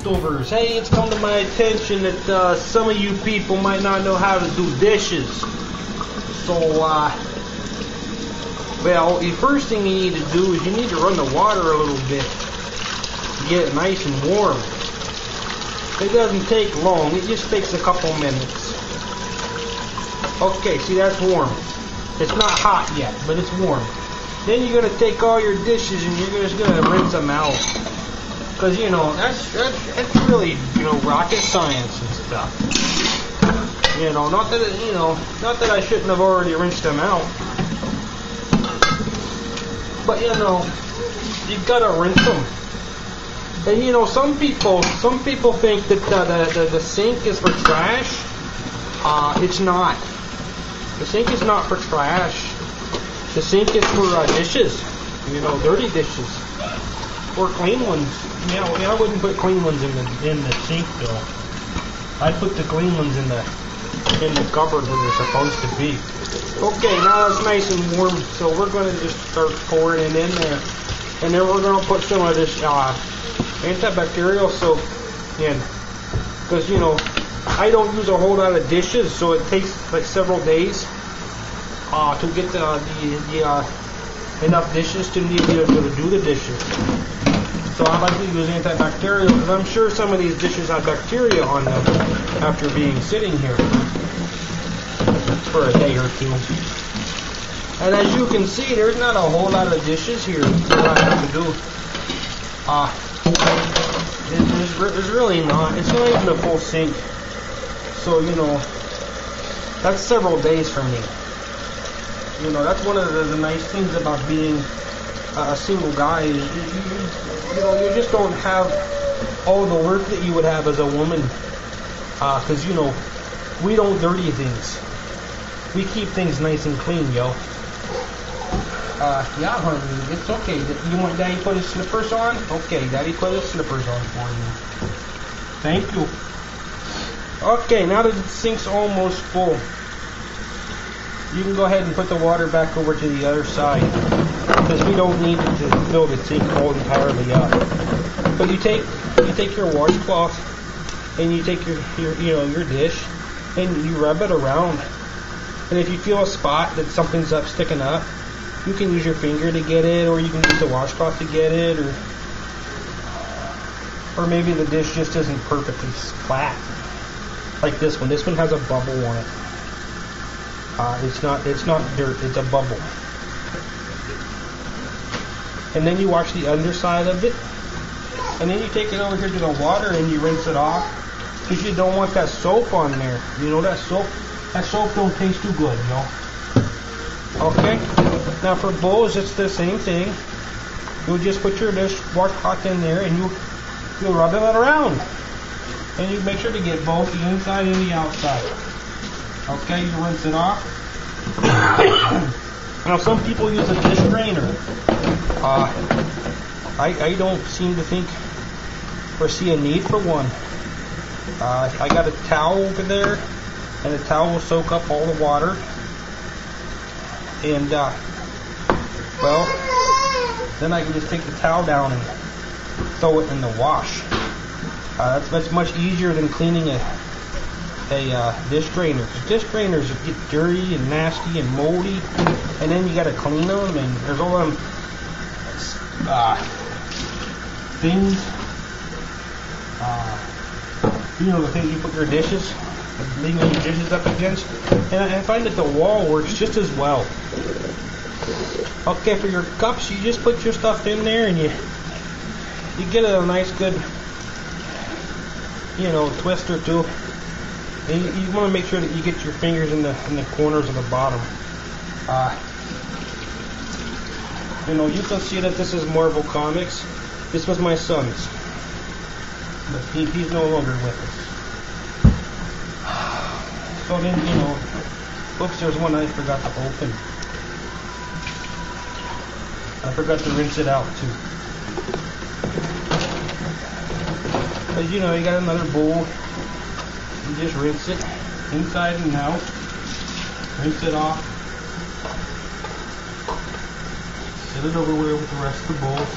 leftovers. Hey, it's come to my attention that some of you people might not know how to do dishes. So, well, the first thing you need to do is you need to run the water a little bit to get it nice and warm. It doesn't take long. It just takes a couple minutes. Okay, see, that's warm. It's not hot yet, but it's warm. Then you're going to take all your dishes and you're just going to rinse them out. Because, you know, that's really, you know, rocket science and stuff. You know, not that I shouldn't have already rinsed them out. But, you know, you've got to rinse them. And, you know, some people think that the sink is for trash. It's not. The sink is not for trash. The sink is for dishes. You know, dirty dishes. Or clean ones. You know, I wouldn't put clean ones in the sink though. I'd put the clean ones in the cupboard where they're supposed to be. Okay, now it's nice and warm, so we're going to just start pouring it in there. And then we're going to put some of this antibacterial soap in. Because, you know, I don't use a whole lot of dishes, so it takes like several days to get enough dishes to be able to do the dishes. So I like to use antibacterial because I'm sure some of these dishes have bacteria on them after being sitting here for a day or two. And as you can see, there's not a whole lot of dishes here that I have to do. There's really not. It's not even a full sink. So, you know, that's several days for me. You know, that's one of the nice things about being a single guy is you just don't have all the work that you would have as a woman. Because, you know, we don't dirty things. We keep things nice and clean, yo. Yeah, honey, it's okay. You want Daddy put his slippers on? Okay, Daddy put his slippers on for you. Thank you. Okay, now that the sink's almost full, you can go ahead and put the water back over to the other side because we don't need to fill the sink all entirely up. But you take your washcloth and you take your dish and you rub it around. And if you feel a spot that something's sticking up, you can use your finger to get it, or you can use the washcloth to get it, or maybe the dish just isn't perfectly flat. Like this one. This one has a bubble on it. It's not dirt, it's a bubble. And then you wash the underside of it. And then you take it over here to the water and you rinse it off. Because you don't want that soap on there. You know, that soap don't taste too good, you know. Okay? Now for bowls, it's the same thing. You'll just put your washcloth in there and you'll rub it around. And you make sure to get both the inside and the outside. Okay, you rinse it off. Now some people use a dish drainer. I don't seem to think or see a need for one. I got a towel over there, and the towel will soak up all the water. And well, then I can just take the towel down and throw it in the wash. That's much easier than cleaning a dish drainer. Because dish drainers get dirty and nasty and moldy, and then you got to clean them, and there's all them things. You know, the things you put your dishes, leaving your dishes up against. And I find that the wall works just as well. Okay, for your cups, you just put your stuff in there, and you get a nice good, you know, twist or two. And you want to make sure that you get your fingers in the corners of the bottom. You know, you can see that this is Marvel Comics. This was my son's, but he's no longer with us. So then, you know, oops, there's one I forgot to open. I forgot to rinse it out too. But you know, you got another bowl. You just rinse it inside and out. Rinse it off. Set it over with the rest of the bowls.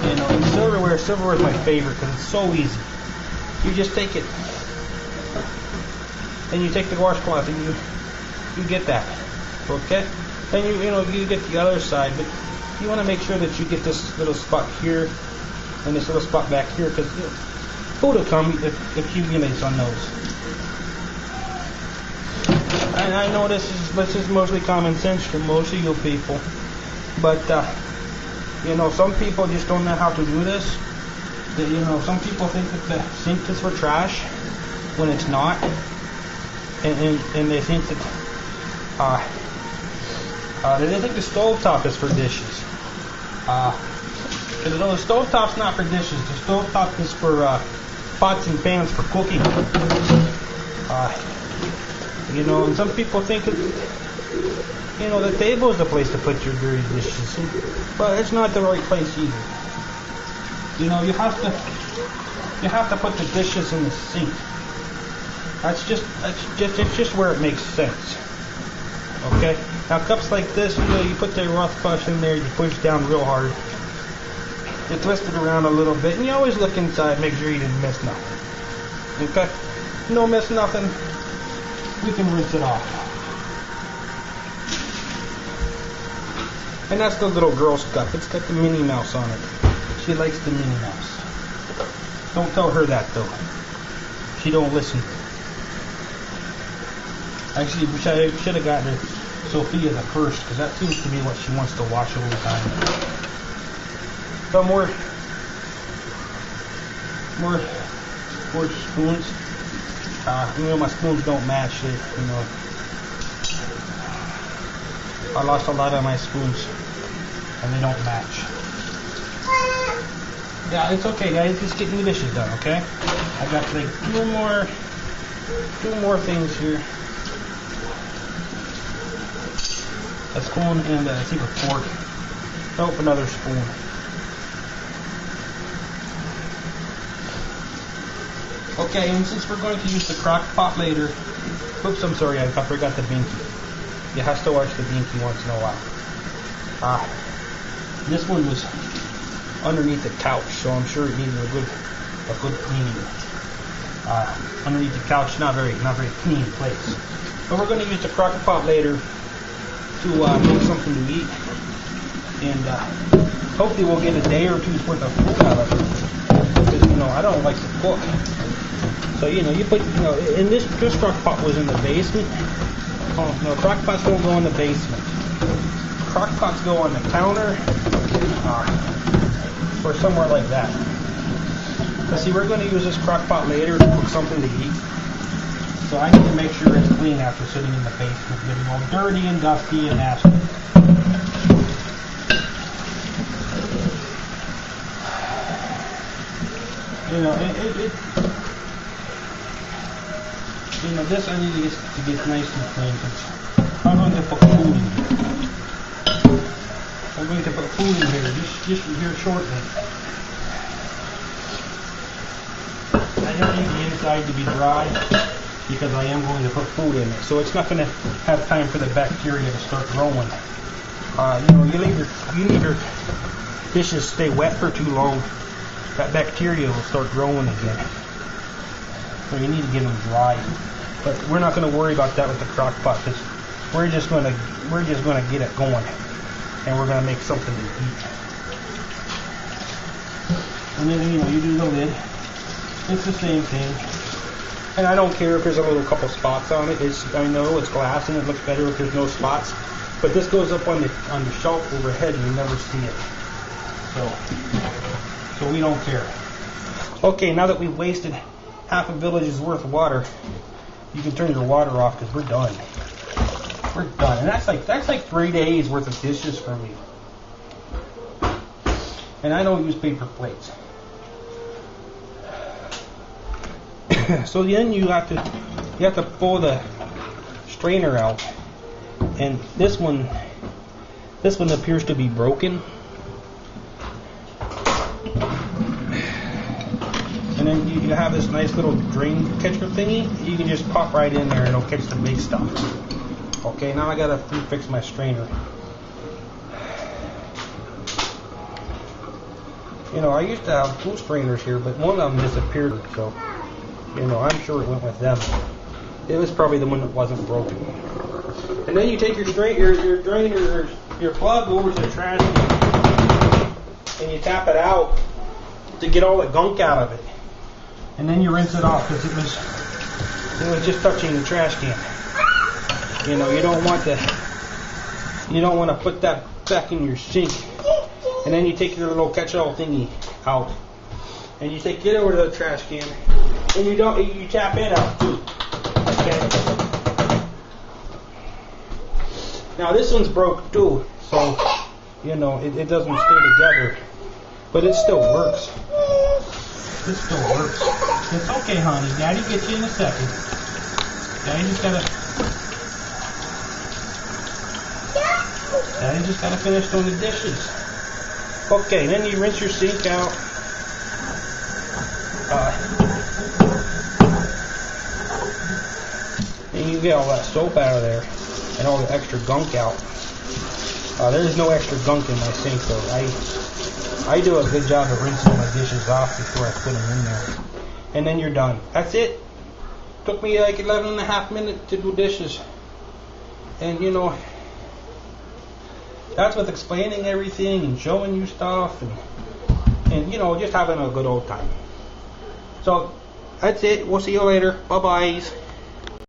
You know, and silverware is my favorite because it's so easy. You just take it, and you take the washcloth, and you get that, okay? Then you get the other side, but you want to make sure that you get this little spot here and this little spot back here, because food will come, it accumulates on those. And I know this is mostly common sense for most of you people, but you know, some people just don't know how to do this. You know, some people think that the sink is for trash when it's not, and they think that they think the stovetop is for dishes. Because the stovetop's not for dishes. The stovetop is for pots and pans for cooking. You know, and some people think that, you know, the table is the place to put your dirty dishes, but it's not the right place either. You know, you have to put the dishes in the sink. It's just where it makes sense. Okay. Now cups like this, you know, you put the Rothfuss in there, you push down real hard, you twist it around a little bit, and you always look inside, make sure you didn't miss nothing. Okay. No miss nothing. We can rinse it off. And that's the little girl stuff. It's got the Minnie Mouse on it. She likes the Minnie Mouse. Don't tell her that though. She don't listen. Actually, I should have gotten her Sophia the first, because that seems to be what she wants to watch all the time. But more spoons. You know, my spoons don't match. You know, I lost a lot of my spoons, and they don't match. Yeah, it's okay, guys. Just getting the dishes done, okay? I got like two more things here. A spoon and I think a fork. Nope, another spoon. Okay, and since we're going to use the crock pot later, oops, I'm sorry, I forgot the binky. You have to wash the binky once in a while. This one was underneath the couch, so I'm sure it needed a good cleaning. Underneath the couch, not very clean place. But we're going to use the crock pot later to make something to eat, and hopefully we'll get a day or two's worth of food out of it. Because you know, I don't like to cook. So, you know, and this crock pot was in the basement. Oh, no, crock pots don't go in the basement. Crock pots go on the counter, or somewhere like that. But see, we're going to use this crock pot later to cook something to eat. So I need to make sure it's clean after sitting in the basement, getting all dirty and dusty and nasty. You know, you know, this I need to get nice and clean. I'm going to put food in here. I'm going to put food in here just here shortly. I don't need the inside to be dry, because I am going to put food in it, so it's not going to have time for the bacteria to start growing. You know, you leave your dishes stay wet for too long, that bacteria will start growing again. So you need to get them dry. But we're not going to worry about that with the crock pot, because we're just going to get it going, and we're going to make something to eat. And then, you know, you do the lid. It's the same thing. And I don't care if there's a little couple spots on it. I know it's glass and it looks better if there's no spots. But this goes up on the shelf overhead and you never see it. So we don't care. Okay, now that we've wasted half a village's worth of water, you can turn your water off because we're done. We're done. And that's like 3 days worth of dishes for me. And I don't use paper plates. So then you have to pull the strainer out, and this one appears to be broken. And then you have this nice little drain catcher thingy. You can just pop right in there and it'll catch the big stuff. Okay, now I gotta fix my strainer. You know, I used to have 2 strainers here, but one of them disappeared, so, you know, I'm sure it went with them. It was probably the one that wasn't broken. And then you take your drainer, your plug over to the trash can, and you tap it out to get all the gunk out of it. And then you rinse it off because it was just touching the trash can. You know, you don't want to put that back in your sink. And then you take your little catch-all thingy out, and you take it over to the trash can, and you tap it out too. Okay. Now this one's broke too, so you know it doesn't stay together, but it still works. It still works. It's okay, honey. Daddy gets you in a second. Daddy just gotta finish doing the dishes. Okay, then you rinse your sink out. And you get all that soap out of there and all the extra gunk out. There is no extra gunk in my sink, though. I do a good job of rinsing my dishes off before I put them in there. And then you're done. That's it. Took me like 11.5 minutes to do dishes. And you know, that's with explaining everything and showing you stuff and you know, just having a good old time. So that's it. We'll see you later. Bye-bye.